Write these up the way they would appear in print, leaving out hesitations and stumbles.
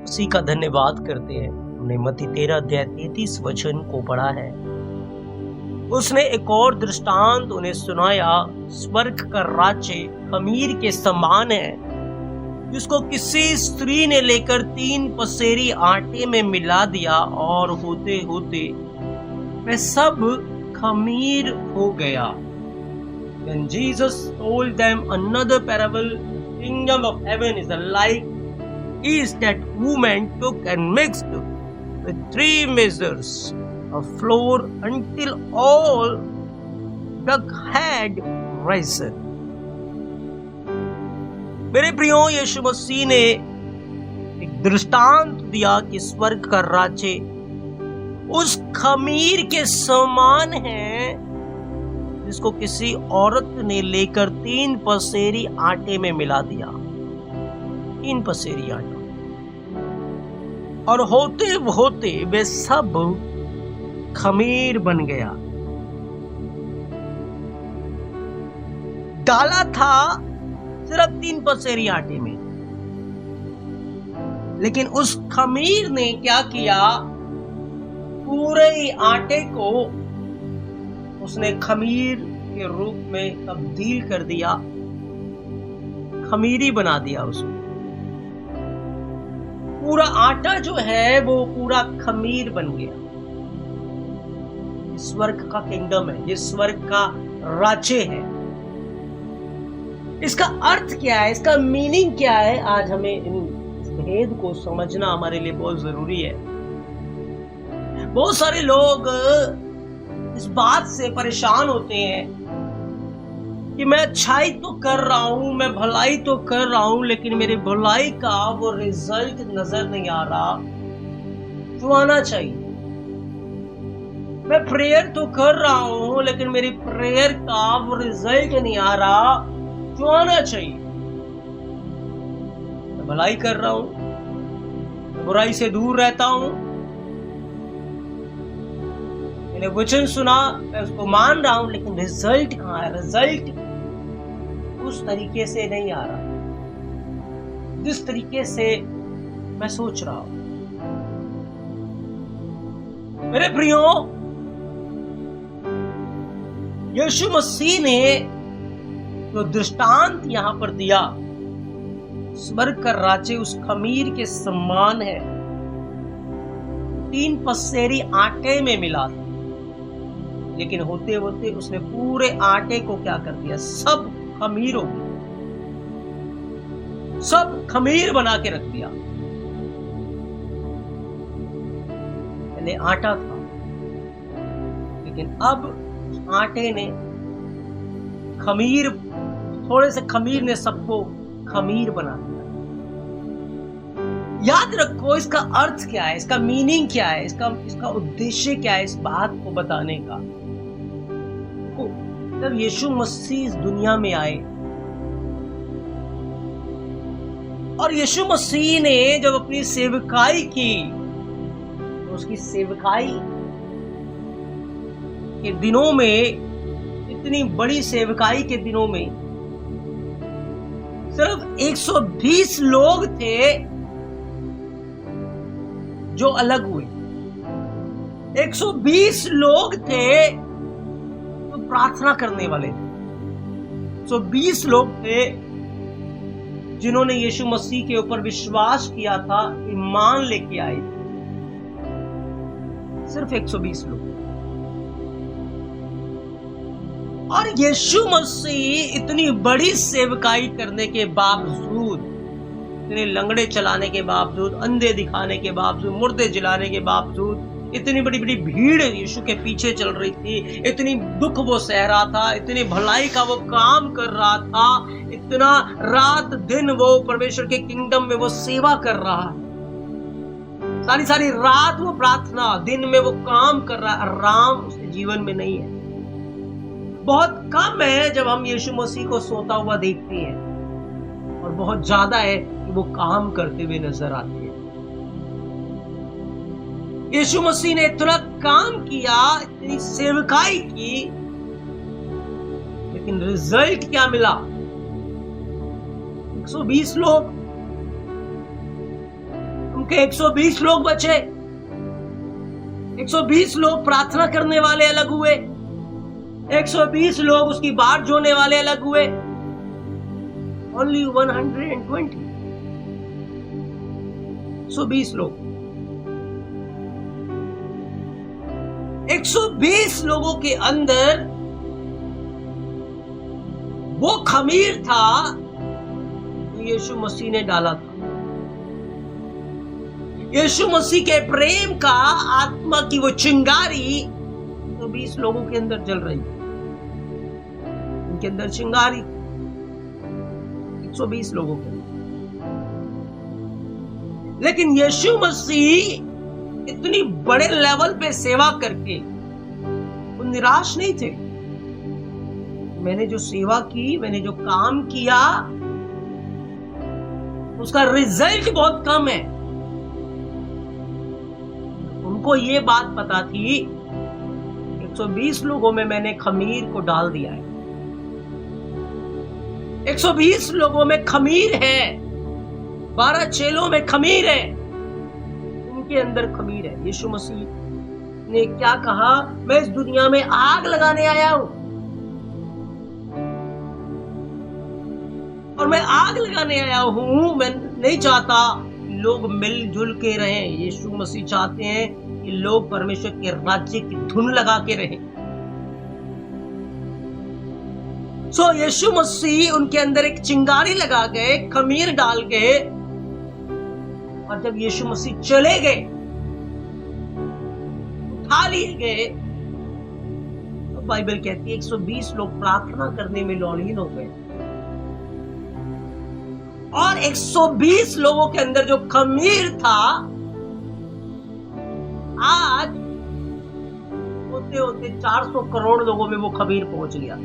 उसी का धन्यवाद करते हैं। हमने मत्ती 13 अध्याय 33 वचन को पढ़ा है। उसने एक और दृष्टांत उन्हें सुनाया, स्वर्ग का राज्य खमीर के समान है, जिसको किसी स्त्री ने लेकर 3 पसेरी आटे में मिला दिया, और होते होते वह सब खमीर हो गया। Then Jesus told them another parable. Kingdom of heaven is like yeast that woman took and mixed with 3 measures of flour until all the had risen. मेरे प्रियो, यीशु मसीह ने एक दृष्टांत दिया कि स्वर्ग का राज्य उस खमीर के समान है, जिसको किसी औरत ने लेकर 3 पसेरी आटे में मिला दिया। 3 पसेरी आटा, और होते होते वे सब खमीर बन गया। डाला था सिर्फ 3 पसेरी आटे में, लेकिन उस खमीर ने क्या किया, पूरे आटे को उसने खमीर के रूप में तब्दील कर दिया, खमीरी बना दिया उसको। पूरा आटा जो है वो पूरा खमीर बन गया। स्वर्ग का किंगडम है, ये स्वर्ग का राज्य है। इसका अर्थ क्या है, इसका मीनिंग क्या है, आज हमें इस भेद को समझना हमारे लिए बहुत जरूरी है। बहुत सारे लोग इस बात से परेशान होते हैं कि मैं अच्छाई तो कर रहा हूं, मैं भलाई तो कर रहा हूं, लेकिन मेरे भलाई का वो रिजल्ट नजर नहीं आ रहा जो आना चाहिए। मैं प्रेयर तो कर रहा हूं, लेकिन मेरी प्रेयर का वो रिजल्ट नहीं आ रहा जो आना चाहिए। मैं भलाई कर रहा हूं, मैं बुराई से दूर रहता हूं, मैंने वचन सुना, मैं उसको मान रहा हूं, लेकिन रिजल्ट कहां है? रिजल्ट उस तरीके से नहीं आ रहा जिस तरीके से मैं सोच रहा हूं। मेरे प्रियो, यीशु मसीह ने जो दृष्टांत यहां पर दिया, स्वर्ग का राज्य उस खमीर के समान है, 3 पसेरी आटे में मिला था, लेकिन होते होते उसने पूरे आटे को क्या कर दिया, सब खमीर हो गया, सब खमीर बना के रख दिया। पहले आटा था, लेकिन अब आटे ने खमीर, थोड़े से खमीर ने सबको खमीर बना दिया। याद रखो, इसका अर्थ क्या है, इसका मीनिंग क्या है, इसका उद्देश्य क्या है इस बात को बताने का। जब यीशु मसीह इस दुनिया में आए, और यीशु मसीह ने जब अपनी सेवकाई की, तो उसकी सेवकाई के दिनों में, इतनी बड़ी सेवकाई के दिनों में सिर्फ 120 लोग थे जो अलग हुए। 120 लोग थे जो प्रार्थना करने वाले थे। 120 लोग थे जिन्होंने यीशु मसीह के ऊपर विश्वास किया था, ईमान लेके आए थे। सिर्फ 120 लोग। और यीशु मसीह इतनी बड़ी सेवकाई करने के बावजूद, इतने लंगड़े चलाने के बावजूद, अंधे दिखाने के बावजूद, मुर्दे जिलाने के बावजूद, इतनी बड़ी बड़ी भीड़ यीशु के पीछे चल रही थी, इतनी दुख वो सह रहा था, इतनी भलाई का वो काम कर रहा था, इतना रात दिन वो परमेश्वर के किंगडम में वो सेवा कर रहा है, सारी सारी रात वो प्रार्थना, दिन में वो काम कर रहा है। आराम उसके जीवन में नहीं है। बहुत कम है जब हम यीशु मसीह को सोता हुआ देखते हैं, और बहुत ज्यादा है कि वो काम करते हुए नजर आते हैं। यीशु मसीह ने इतना काम किया, इतनी सेवकाई की, लेकिन रिजल्ट क्या मिला? 120 लोग। हम क्योंकि 120 लोग बचे। 120 लोग प्रार्थना करने वाले अलग हुए, 120 लोग उसकी बाट जोने वाले अलग हुए। Only 120, 120 लोग। 120 लोगों के अंदर वो खमीर था जो यीशु मसीह ने डाला था। यीशु मसीह के प्रेम का आत्मा की वो चिंगारी 120 लोगों के अंदर जल रही है। उनके अंदर चिंगारी 120 लोगों के अंदर। लेकिन यीशु मसीह इतनी बड़े लेवल पे सेवा करके वो निराश नहीं थे। मैंने जो सेवा की, मैंने जो काम किया, उसका रिजल्ट बहुत कम है। उनको ये बात पता थी 120 लोगों में मैंने खमीर को डाल दिया है। 120 लोगों में खमीर है, 12 चेलों में खमीर है, उनके अंदर खमीर है। यीशु मसीह ने क्या कहा? मैं इस दुनिया में आग लगाने आया हूं, और मैं आग लगाने आया हूं। मैं नहीं चाहता लोग मिलजुल के रहें। यीशु मसीह चाहते हैं कि लोग परमेश्वर के राज्य की धुन लगा के रहें। सो यीशु मसीह उनके अंदर एक चिंगारी लगा गए, खमीर डाल गए, और जब यीशु मसीह चले गए, उठा लिए गए, तो बाइबल कहती है 120 लोग प्रार्थना करने में लौलीन हो गए। और 120 लोगों के अंदर जो खमीर था, आज होते होते 400 करोड़ लोगों में वो खमीर पहुंच गया।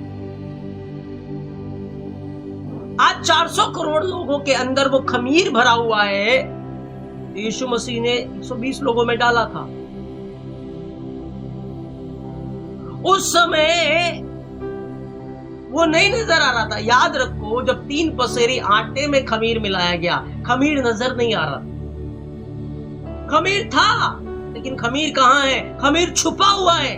आज 400 करोड़ लोगों के अंदर वो खमीर भरा हुआ है। यीशु मसीह ने 120 लोगों में डाला था। उस समय वो नहीं नजर आ रहा था। याद रखो, जब 3 पसेरी आटे में खमीर मिलाया गया, खमीर नजर नहीं आ रहा। खमीर था, लेकिन खमीर कहां है? खमीर छुपा हुआ है।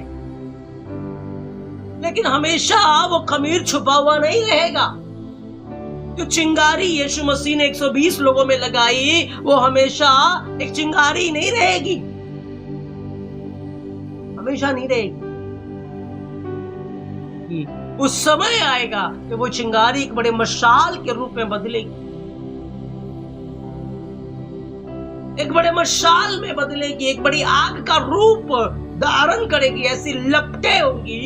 लेकिन हमेशा वो खमीर छुपा हुआ नहीं रहेगा। जो चिंगारी यीशु मसीह ने 120 लोगों में लगाई, वो हमेशा एक चिंगारी नहीं रहेगी, हमेशा नहीं रहेगी। उस समय आएगा कि वो चिंगारी एक बड़े मशाल के रूप में बदलेगी, एक बड़े मशाल में बदलेगी, एक बड़ी आग का रूप धारण करेगी। ऐसी लपटें होंगी,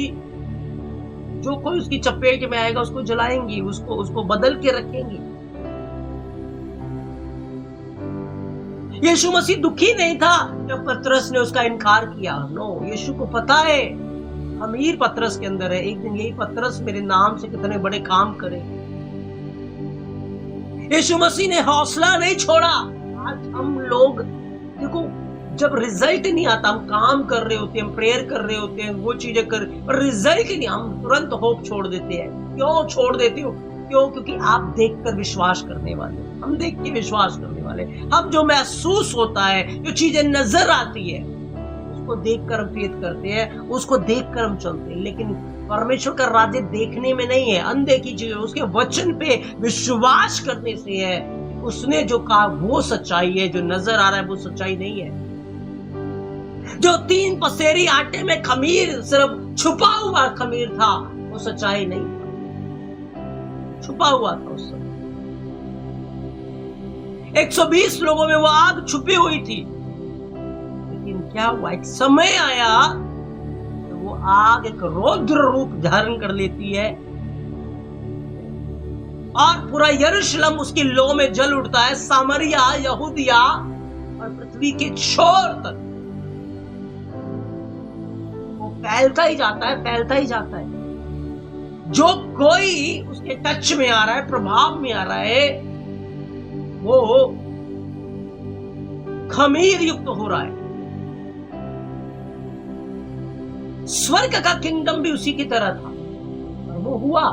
जो कोई उसकी चपेट में आएगा उसको जलाएंगी, उसको बदल के रखेंगी। यीशु मसीह दुखी नहीं था जब पतरस ने उसका इनकार किया। नो, यीशु को पता है खमीर पतरस के अंदर है। एक दिन यही पतरस मेरे नाम से कितने बड़े काम करे। यीशु मसीह ने हौसला नहीं छोड़ा। आज हम लोग देखो, जब रिजल्ट नहीं आता, हम काम कर रहे होते हैं, हम प्रेयर कर रहे होते हैं, वो चीजें कर, पर रिजल्ट नहीं, हम तुरंत होप छोड़ देते हैं। क्यों छोड़ देते हो? क्यों? क्योंकि आप देखकर विश्वास करने वाले, हम देख के विश्वास करने वाले। हम जो महसूस होता है, जो चीजें नजर आती है, उसको देखकर हम फेथ करते हैं, उसको देखकर हम चलते हैं। लेकिन परमेश्वर का राज्य देखने में नहीं है, अनदेखी चीजें उसके वचन पे विश्वास करने से है। उसने जो कहा वो सच्चाई है, जो नजर आ रहा है वो सच्चाई नहीं है। जो 3 पसेरी आटे में खमीर सिर्फ छुपा हुआ खमीर था, वो सच्चाई नहीं था, छुपा हुआ था उस समय। 120 लोगों में वो आग छुपी हुई थी। लेकिन क्या हुआ? एक समय आया तो वो आग एक रौद्र रूप धारण कर लेती है, और पूरा यरूशलेम उसकी लौ में जल उठता है। सामरिया, यहूदिया और पृथ्वी के छोर तक फैलता ही जाता है, फैलता ही जाता है। जो कोई उसके टच में आ रहा है, प्रभाव में आ रहा है, वो खमीर युक्त हो रहा है। स्वर्ग का किंगडम भी उसी की तरह था, और वो हुआ।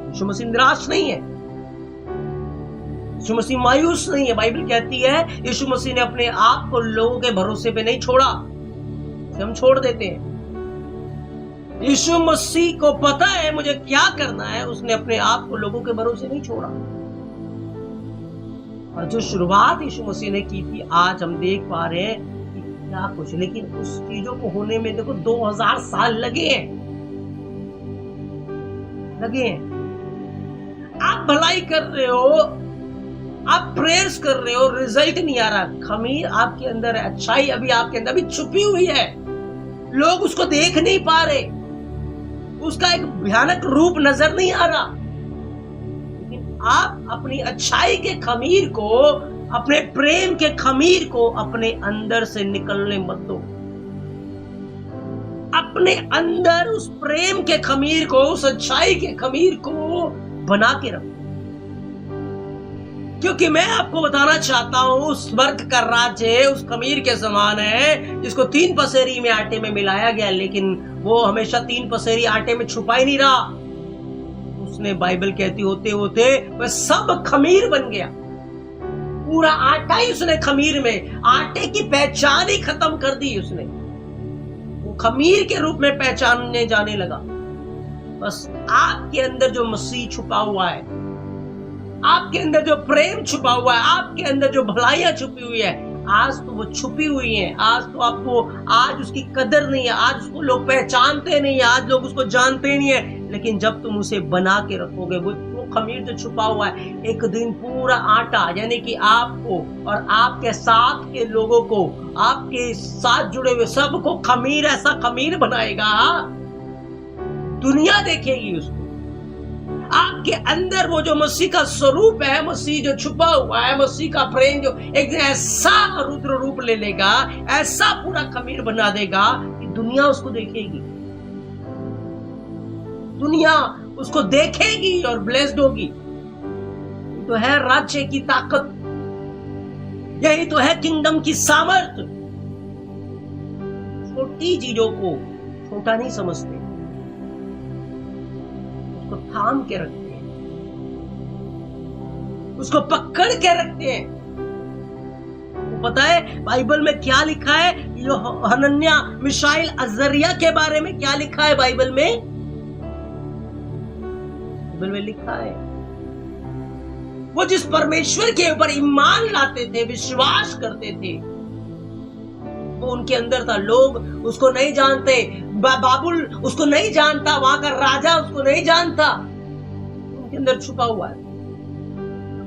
यीशु मसीह निराश नहीं है। यीशु मसीह मायूस नहीं है। बाइबल कहती है यीशु मसीह ने अपने आप को लोगों के भरोसे पे नहीं छोड़ा, हम छोड़ देते हैं। यीशु मसीह को पता है मुझे क्या करना है, उसने अपने आप को लोगों के भरोसे नहीं छोड़ा। और जो शुरुआत यीशु मसीह ने की थी, आज हम देख पा रहे हैं कि क्या कुछ, लेकिन उस चीजों को होने में देखो 2000 साल लगे हैं। आप भलाई कर रहे हो, आप प्रेयर्स कर रहे हो, रिजल्ट नहीं आ रहा। खमीर आपके अंदर है, अच्छाई अभी आपके अंदर भी छुपी हुई है, लोग उसको देख नहीं पा रहे, उसका एक भयानक रूप नजर नहीं आ रहा। लेकिन आप अपनी अच्छाई के खमीर को, अपने प्रेम के खमीर को अपने अंदर से निकलने मत दो। अपने अंदर उस प्रेम के खमीर को, उस अच्छाई के खमीर को बना के रखो। क्योंकि मैं आपको बताना चाहता हूं, स्वर्ग का राज्य उस खमीर के समान है जिसको 3 पसेरी में आटे में मिलाया गया, लेकिन वो हमेशा 3 पसेरी आटे में छुपा ही नहीं रहा। उसने, बाइबल कहती होते होते वह सब खमीर बन गया। पूरा आटा ही उसने खमीर में, आटे की पहचान ही खत्म कर दी उसने। वो खमीर के रूप में पहचानने जाने लगा। बस आपके अंदर जो मसीह छुपा हुआ है, आपके अंदर जो प्रेम छुपा हुआ है, आपके अंदर जो भलाइयां छुपी हुई है, आज तो वो छुपी हुई है। आज तो आपको, आज उसकी कदर नहीं है, आज उसको लोग पहचानते नहीं है, आज लोग उसको जानते नहीं है। लेकिन जब तुम उसे बना के रखोगे, वो खमीर जो छुपा हुआ है, एक दिन पूरा आटा, यानी कि आपको और आपके साथ के लोगों को, आपके साथ जुड़े हुए सबको खमीर, ऐसा खमीर बनाएगा, दुनिया देखेगी उसको। आपके अंदर वो जो मसीह का स्वरूप है, मसीह जो छुपा हुआ है, मसीह का प्रेम जो एक दिन ऐसा रुद्र रूप ले लेगा, ऐसा पूरा खमीर बना देगा कि दुनिया उसको देखेगी, दुनिया उसको देखेगी और ब्लेस्ड होगी। तो है राज्य की ताकत, यही तो है किंगडम की सामर्थ। छोटी चीजों को छोटा नहीं समझते, उसको थाम के रखते हैं, उसको पकड़ के रखते हैं। तो पता है बाइबल में क्या लिखा है? यो हनन्या, मिशाइल, अजरिया के बारे में क्या लिखा है बाइबल में? बाइबल में लिखा है वो जिस परमेश्वर के ऊपर ईमान लाते थे, विश्वास करते थे, वो उनके अंदर था। लोग उसको नहीं जानते, बाबुल उसको नहीं जानता, वहां का राजा उसको नहीं जानता, उनके अंदर छुपा हुआ है।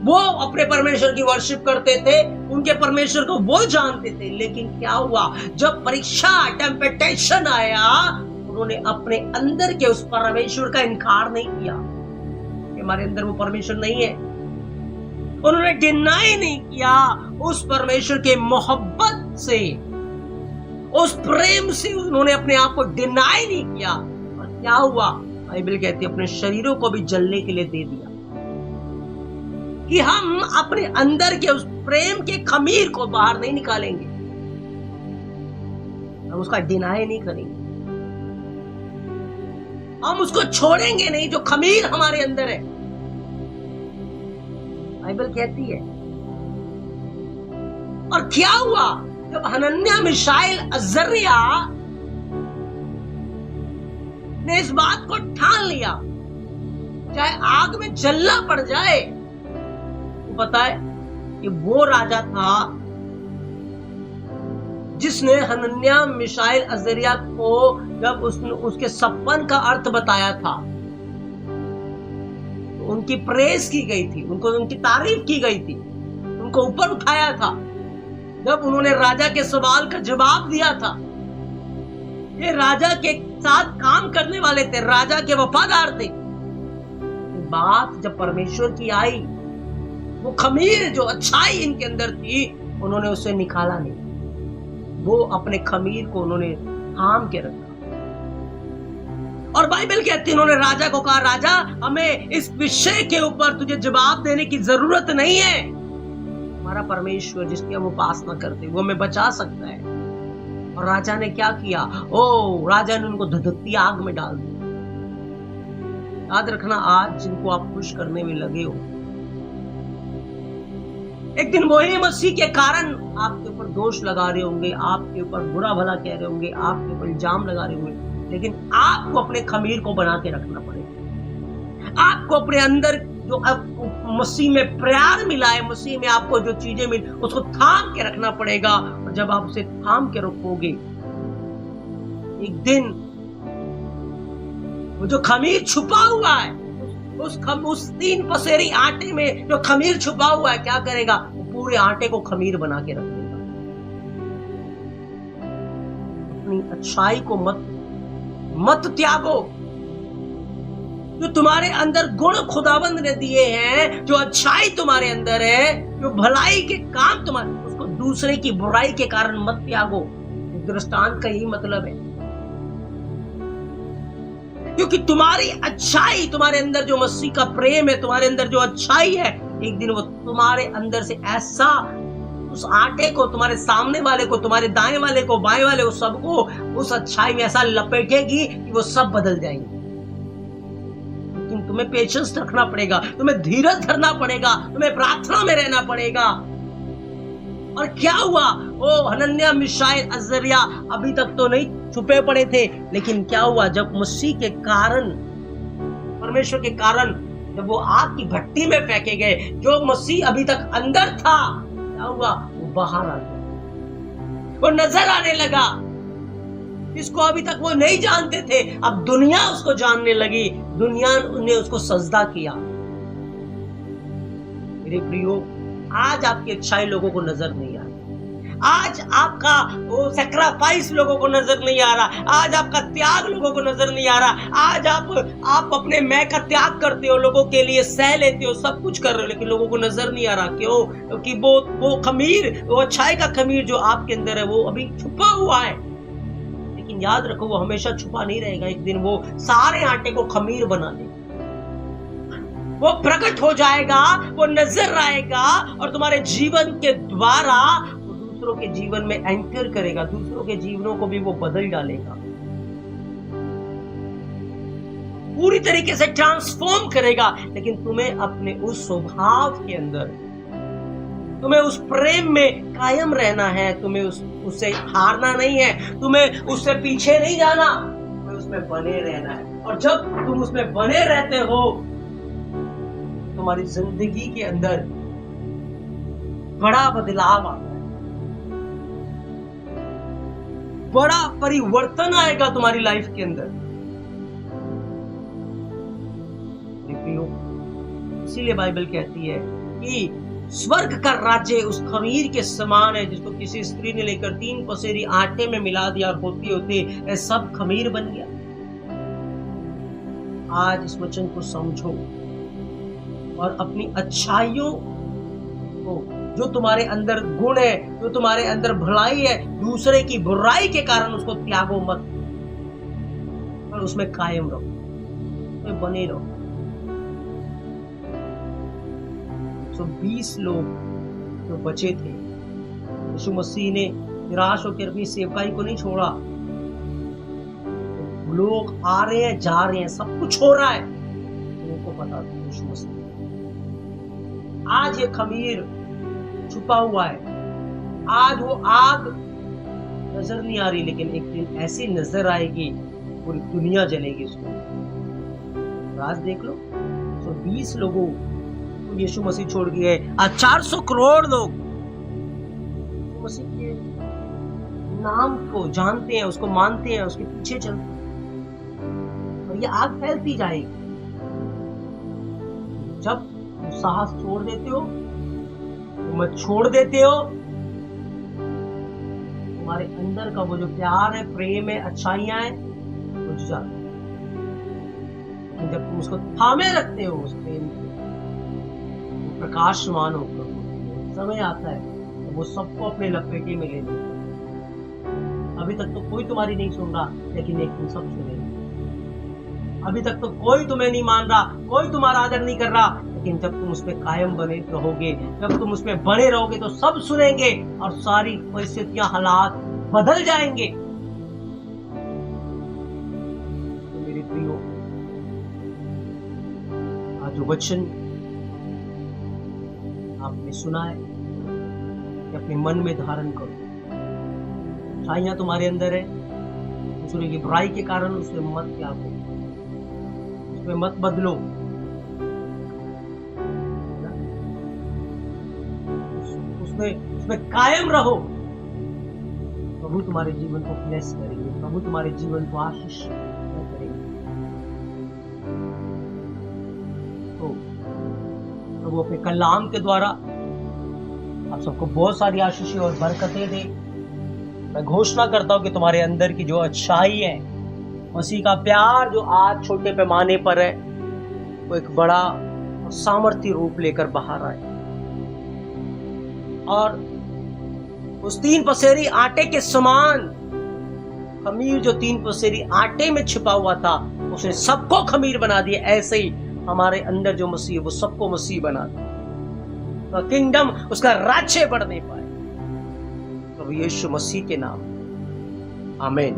वो अपने परमेश्वर की वर्शिप करते थे, उनके परमेश्वर को वो जानते थे। लेकिन क्या हुआ? जब परीक्षा, टेम्पटेशन आया, उन्होंने अपने अंदर के उस परमेश्वर का इनकार नहीं किया कि हमारे अंदर वो परमेश्वर नहीं है। उन्होंने डिनाई नहीं किया उस परमेश्वर के मोहब्बत से, उस प्रेम से उन्होंने अपने आप को डिनाई नहीं किया। और क्या हुआ? बाइबल कहती है अपने शरीरों को भी जलने के लिए दे दिया कि हम अपने अंदर के उस प्रेम के खमीर को बाहर नहीं निकालेंगे, हम उसका डिनाई नहीं करेंगे, हम उसको छोड़ेंगे नहीं जो खमीर हमारे अंदर है। बाइबल कहती है। और क्या हुआ? जब हनन्या, मिशाइल, अजरिया ने इस बात को ठान लिया, चाहे आग में जलना पड़ जाए, तो पता है कि वो राजा था जिसने हनन्या, मिशाइल, अजरिया को जब उसने उसके सपन का अर्थ बताया था, तो उनकी प्रेज की गई थी, उनकी तारीफ की गई थी, उनको ऊपर उठाया था। जब उन्होंने राजा के सवाल का जवाब दिया था, ये राजा के साथ काम करने वाले थे, राजा के वफादार थे। बात जब परमेश्वर की आई, वो खमीर जो अच्छाई इनके अंदर थी, उन्होंने उसे निकाला नहीं, वो अपने खमीर को उन्होंने थाम के रखा। और बाइबल कहती है उन्होंने राजा को कहा, राजा हमें इस विषय के ऊपर तुझे जवाब देने की जरूरत नहीं है, हमारा परमेश्वर जिसकी हम उपासना करते वो हमें बचा सकता है। और राजा ने क्या किया? राजा ने उनको धधकती आग में डाल दिया। याद रखना, आज जिनको आप खुश करने में लगे हो, एक दिन वही मसीह के कारण आपके ऊपर दोष लगा रहे होंगे, आपके ऊपर बुरा भला कह रहे होंगे, आपके ऊपर इल्जाम लगा रहे होंगे, लेकिन आपको अपने खमीर को बना के रखना पड़ेगा। आपको अपने अंदर जो मसीह में प्यार मिला है, मसीह में आपको जो चीजें मिली, उसको थाम के रखना पड़ेगा। और जब आप उसे थाम के रखोगे, एक दिन वो जो खमीर छुपा हुआ है, उस 3 पसेरी आटे में जो खमीर छुपा हुआ है, क्या करेगा? वो पूरे आटे को खमीर बना के रख देगा। अपनी अच्छाई को मत त्यागो। जो तुम्हारे अंदर गुण खुदाबंद ने दिए हैं, जो अच्छाई तुम्हारे अंदर है, जो भलाई के काम तुम्हारे, उसको दूसरे की बुराई के कारण मत त्यागो। दृष्टांत का यही मतलब है, क्योंकि तुम्हारी अच्छाई, तुम्हारे अंदर जो मसीह का प्रेम है, तुम्हारे अंदर जो अच्छाई है, एक दिन वो तुम्हारे अंदर से ऐसा उस आटे को, तुम्हारे सामने वाले को, तुम्हारे दाएं वाले को, बाएं वाले को, सबको उस अच्छाई में ऐसा लपेटेगी कि वो सब बदल जाएंगे। लेकिन तुम्हें पेशेंस रखना पड़ेगा, तुम्हें धीरज धरना पड़ेगा, तुम्हें प्रार्थना में रहना पड़ेगा। और क्या हुआ? ओ हनन्याह, मिशाएल, अजरिया अभी तक तो नहीं छुपे पड़े थे, लेकिन क्या हुआ? जब मसीह के कारण, परमेश्वर के कारण, जब वो आग की भट्टी में फेंके गए, जो मसीह अभी तक अंदर था, क्या हुआ? वो बाहर आ गया, वो नजर आने लगा। जिसको अभी तक वो नहीं जानते थे, अब दुनिया उसको जानने लगी, दुनिया ने उसको सजदा किया। मेरे प्रियो, आज आपकी अच्छाई लोगों को नजर नहीं आ रही, आज आपका वो सैक्रिफाइस लोगों को नजर नहीं आ रहा, आज आपका त्याग लोगों को नजर नहीं आ रहा। आज आप अपने मैं का त्याग करते हो, लोगों के लिए सह लेते हो, सब कुछ कर रहे हो, लेकिन लोगों को नजर नहीं आ रहा। क्यों? क्योंकि वो खमीर, वो अच्छाई का खमीर जो आपके अंदर है, वो अभी छुपा हुआ है। लेकिन याद रखो, वो हमेशा छुपा नहीं रहेगा, एक दिन वो सारे आटे को खमीर बना देगा, वो प्रकट हो जाएगा, वो नजर आएगा, और तुम्हारे जीवन के द्वारा वो दूसरों के जीवन में एंटर करेगा, दूसरों के जीवनों को भी वो बदल डालेगा, पूरी तरीके से ट्रांसफॉर्म करेगा। लेकिन तुम्हें अपने उस स्वभाव के अंदर, तुम्हें उस प्रेम में कायम रहना है, तुम्हें उससे हारना नहीं है, तुम्हें उससे पीछे नहीं जाना, तुम्हें उसमें बने रहना है। और जब तुम उसमें बने रहते हो, तुम्हारी जिंदगी के अंदर बड़ा बदलाव आता है, बड़ा परिवर्तन आएगा तुम्हारी लाइफ के अंदर। इसीलिए बाइबल कहती है कि स्वर्ग का राज्य उस खमीर के समान है, जिसको किसी स्त्री ने लेकर 3 पसेरी आटे में मिला दिया, और होते होते सब खमीर बन गया। आज इस वचन को समझो और अपनी अच्छाइयों को, जो तुम्हारे अंदर गुण है, जो तुम्हारे अंदर भलाई है, दूसरे की बुराई के कारण उसको त्यागो मत, और उसमें कायम रहो, उसमें बने रहो। 120 लोग जो बचे थे, यीशु मसीह ने निराश होकर अपनी सेवकाई को नहीं छोड़ा। लोग आ रहे हैं, जा रहे हैं, सब कुछ हो रहा है, उनको पता था यीशु मसीह। आज ये खमीर छुपा हुआ है, आज वो आग नजर नहीं आ रही, लेकिन एक दिन ऐसी नजर आएगी, पूरी दुनिया जलेगी उसको। आज देख लो, 120 लोगों को यीशु मसीह छोड़ के गए, आज 400 करोड़ लोग मसीह के नाम को जानते हैं, उसको मानते हैं, उसके पीछे चलते हैं, और ये आग फैलती जाएगी। जब तुम साहस छोड़ देते हो, तुम छोड़ देते हो, तुम्हारे अंदर का वो जो प्यार है, प्रेम है, अच्छाइयां हैं, बुझ जाती है। जब तुम उसको थामे रखते हो, उस प्रेम को, तो प्रकाशमान होकर समय आता है तो वो सबको अपने लपेटे में ले लेते। अभी तक तो कोई तुम्हारी नहीं सुन रहा, लेकिन एक दिन सब सुनेगा। अभी तक तो कोई तुम्हें नहीं मान रहा, कोई तुम्हारा आदर नहीं कर रहा, लेकिन जब तुम उसमें कायम बने रहोगे, जब तुम उसमें बने रहोगे, तो सब सुनेंगे और सारी परिस्थितियां, हालात बदल जाएंगे। तो मेरे प्रियो, आज जो वचन आपने सुना है, अपने मन में धारण करो। अच्छाइयां तुम्हारे अंदर है, दूसरे की बुराई के कारण उसमें मत त्यागो, उसमें मत बदलो, उसमें कायम रहो। प्रभु तुम्हारे जीवन को ब्लेस करेंगे, प्रभु तुम्हारे जीवन को आशीष करेंगे। तो प्रभु अपने कलाम के द्वारा आप सबको बहुत सारी आशीषें और बरकतें दे। मैं घोषणा करता हूं कि तुम्हारे अंदर की जो अच्छाई है, मसीह का प्यार जो आज छोटे पैमाने पर है, वो एक बड़ा सामर्थ्य रूप लेकर बाहर आए और उस 3 पसेरी आटे के समान खमीर जो 3 पसेरी आटे में छिपा हुआ था, उसने सबको खमीर बना दिया। ऐसे ही हमारे अंदर जो मसीह है वो सबको मसीह बना दिया, तो किंगडम, उसका राज्य बढ़ने पाए। प्रभु यीशु मसीह के नाम, आमीन।